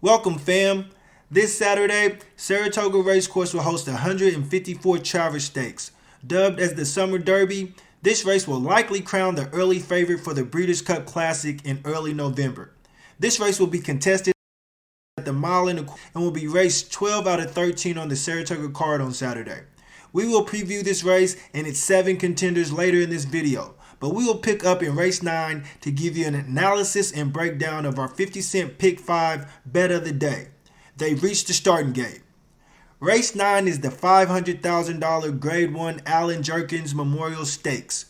Welcome, fam. This Saturday, Saratoga Racecourse will host the 154 Travers Stakes. Dubbed as the Summer Derby, this race will likely crown the early favorite for the Breeders' Cup Classic in early November. This race will be contested at the mile and will be raced 12 out of 13 on the Saratoga card on Saturday. We will preview this race and its 7 contenders later in this video, but we will pick up in race 9 to give you an analysis and breakdown of our 50-cent pick 5 bet of the day. They've reached the starting gate. Race 9 is the $500,000 Grade 1 Allen Jerkins Memorial Stakes.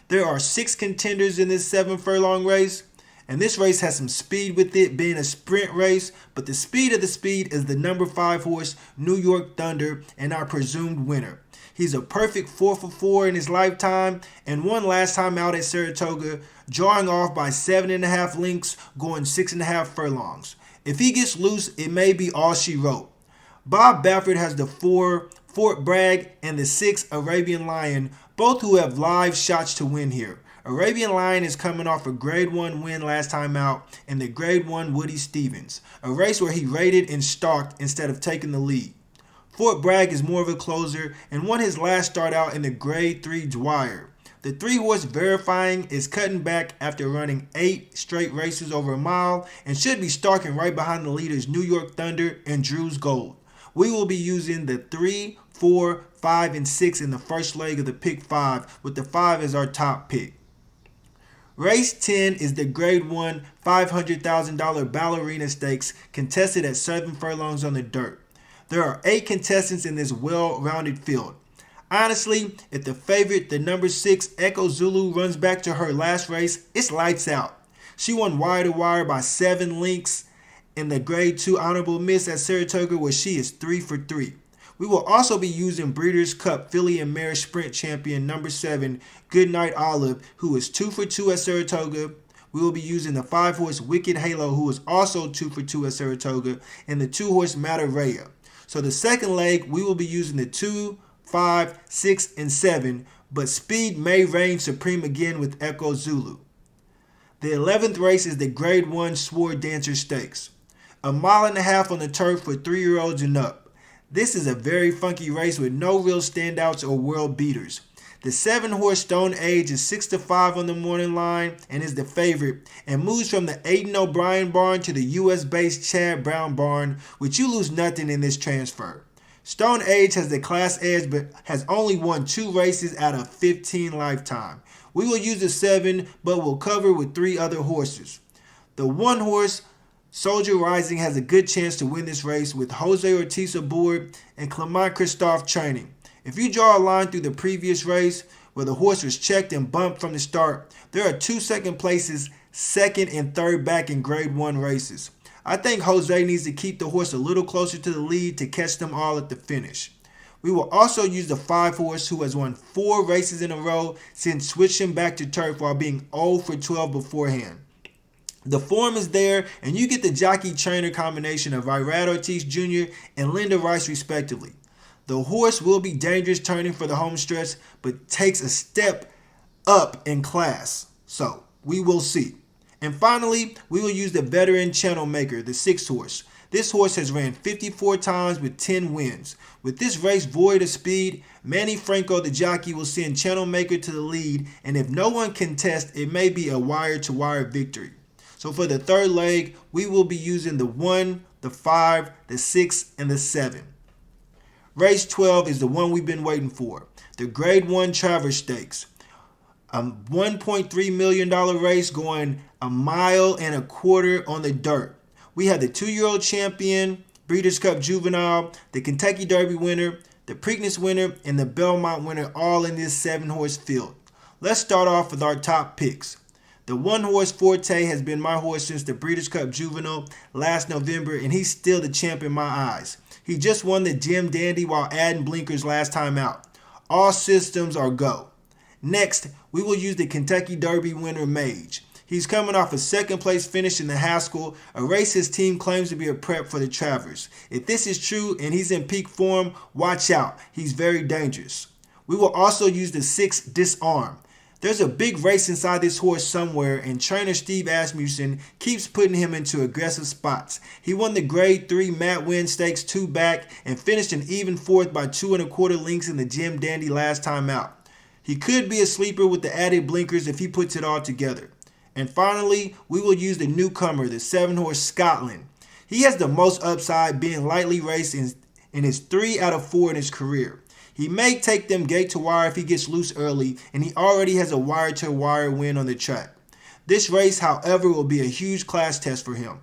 There are 6 contenders in this 7-furlong race, and this race has some speed with it being a sprint race, but the speed of the speed is the number 5 horse New York Thunder and our presumed winner. He's a perfect 4 for 4 in his lifetime and won last time out at Saratoga, drawing off by 7.5 lengths, going 6.5 furlongs. If he gets loose, it may be all she wrote. Bob Baffert has the 4 Fort Bragg and the 6 Arabian Lion, both who have live shots to win here. Arabian Lion is coming off a Grade 1 win last time out in the Grade 1 Woody Stevens, a race where he rated and stalked instead of taking the lead. Fort Bragg is more of a closer and won his last start out in the Grade 3 Dwyer. The 3-horse Verifying is cutting back after running 8 straight races over a mile and should be stalking right behind the leaders New York Thunder and Drew's Gold. We will be using the 3, 4, 5, and 6 in the first leg of the pick 5 with the 5 as our top pick. Race 10 is the Grade 1 $500,000 Ballerina Stakes contested at 7 furlongs on the dirt. There are 8 contestants in this well-rounded field. Honestly, if the favorite, the number 6 Echo Zulu, runs back to her last race, it's lights out. She won wire to wire by 7 lengths in the Grade 2 Honorable Miss at Saratoga, where she is 3 for 3. We will also be using Breeders' Cup Filly and Mare Sprint Champion number 7 Goodnight Olive, who is 2 for 2 at Saratoga. We will be using the 5-horse Wicked Halo, who is also 2 for 2 at Saratoga, and the 2-horse Matareya. So the second leg, we will be using the 2, 5, 6, and 7, but speed may reign supreme again with Echo Zulu. The 11th race is the Grade 1 Sword Dancer Stakes. 1.5 miles on the turf for 3-year-olds and up. This is a very funky race with no real standouts or world beaters. The 7-horse Stone Age is 6 to 5 on the morning line and is the favorite, and moves from the Aidan O'Brien barn to the US-based Chad Brown barn, which you lose nothing in this transfer. Stone Age has the class edge but has only won 2 races out of 15 lifetime. We will use the 7, but will cover with 3 other horses. The 1-horse Soldier Rising has a good chance to win this race with Jose Ortiz aboard and Clement Christophe training. If you draw a line through the previous race where the horse was checked and bumped from the start, there are 2 second places, 2nd and 3rd back in Grade 1 races. I think Jose needs to keep the horse a little closer to the lead to catch them all at the finish. We will also use the 5-horse who has won 4 races in a row since switching back to turf while being 0 for 12 beforehand. The form is there, and you get the jockey-trainer combination of Irad Ortiz Jr. and Linda Rice respectively. The horse will be dangerous turning for the home stretch, but takes a step up in class. So, we will see. And finally, we will use the veteran Channel Maker, the 6-horse. This horse has ran 54 times with 10 wins. With this race void of speed, Manny Franco, the jockey, will send Channel Maker to the lead, and if no one contests, it may be a wire-to-wire victory. So for the 3rd leg, we will be using the 1, the 5, the 6, and the 7. Race 12 is the one we've been waiting for, the Grade 1 Travers Stakes. A $1.3 million race going 1.25 miles on the dirt. We have the 2-year-old champion, Breeders' Cup Juvenile, the Kentucky Derby winner, the Preakness winner, and the Belmont winner all in this 7-horse field. Let's start off with our top picks. The 1-horse Forte has been my horse since the Breeders' Cup Juvenile last November, and he's still the champ in my eyes. He just won the Jim Dandy while adding blinkers last time out. All systems are go. Next, we will use the Kentucky Derby winner Mage. He's coming off a 2nd place finish in the Haskell, a race his team claims to be a prep for the Travers. If this is true and he's in peak form, watch out. He's very dangerous. We will also use the 6 Disarm. There's a big race inside this horse somewhere, and trainer Steve Asmussen keeps putting him into aggressive spots. He won the Grade 3 Matt Win Stakes 2 back and finished an even fourth by 2 1/4 lengths in the Jim Dandy last time out. He could be a sleeper with the added blinkers if he puts it all together. And finally, we will use the newcomer, the 7-horse Scotland. He has the most upside, being lightly raced in his 3 out of 4 in his career. He may take them gate to wire if he gets loose early, and he already has a wire-to-wire win on the track. This race, however, will be a huge class test for him.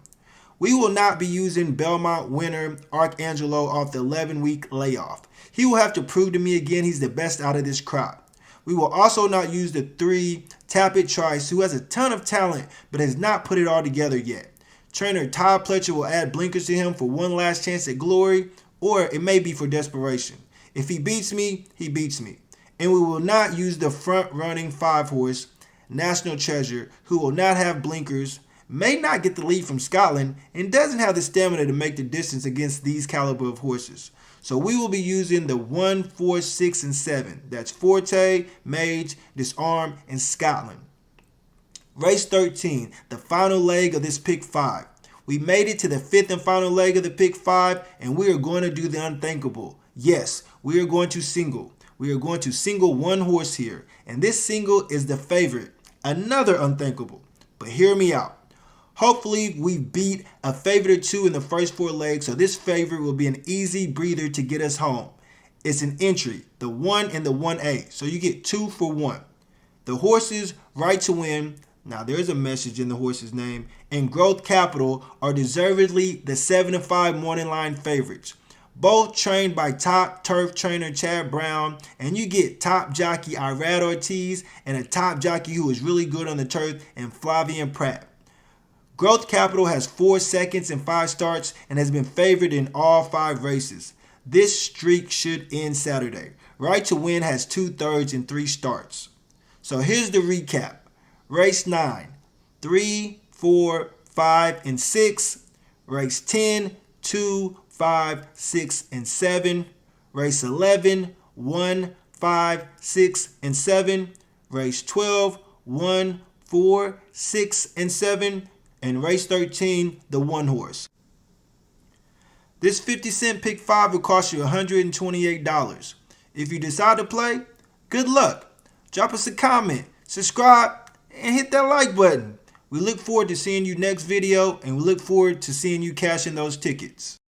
We will not be using Belmont winner Arcangelo off the 11-week layoff. He will have to prove to me again he's the best out of this crop. We will also not use the 3 Tappet Trice, who has a ton of talent but has not put it all together yet. Trainer Todd Pletcher will add blinkers to him for one last chance at glory, or it may be for desperation. If he beats me, he beats me. And we will not use the front-running 5-horse, National Treasure, who will not have blinkers, may not get the lead from Scotland, and doesn't have the stamina to make the distance against these caliber of horses. So we will be using the 1, 4, 6, and 7. That's Forte, Mage, Disarm, and Scotland. Race 13, the final leg of this pick 5. We made it to the 5th and final leg of the pick 5, and we are going to do the unthinkable. Yes, we are going to single. We are going to single one horse here, and this single is the favorite. Another unthinkable. But hear me out. Hopefully, we beat a favorite or 2 in the first 4 legs, so this favorite will be an easy breather to get us home. It's an entry, the 1 and the 1A, so you get 2 for 1. The horses, Right to Win, now there's a message in the horse's name, and Growth Capital are deservedly the 7-5 morning line favorites. Both trained by top turf trainer Chad Brown, and you get top jockey Irad Ortiz and a top jockey who is really good on the turf and Flavian Pratt. Growth Capital has 4 seconds and 5 starts and has been favored in all 5 races. This streak should end Saturday. Right to Win has 2/3 and 3 starts. So here's the recap. Race 9, 3, 4, 5, and 6. Race 10, 2, 5, 6, and 7. Race 11, 1, 5, 6, and 7. Race 12, 1, 4, 6, and 7. And race 13, the 1 horse. This 50-cent pick 5 will cost you $128. If you decide to play, good luck. Drop us a comment, subscribe, and hit that like button. We look forward to seeing you next video, and we look forward to seeing you cash in those tickets.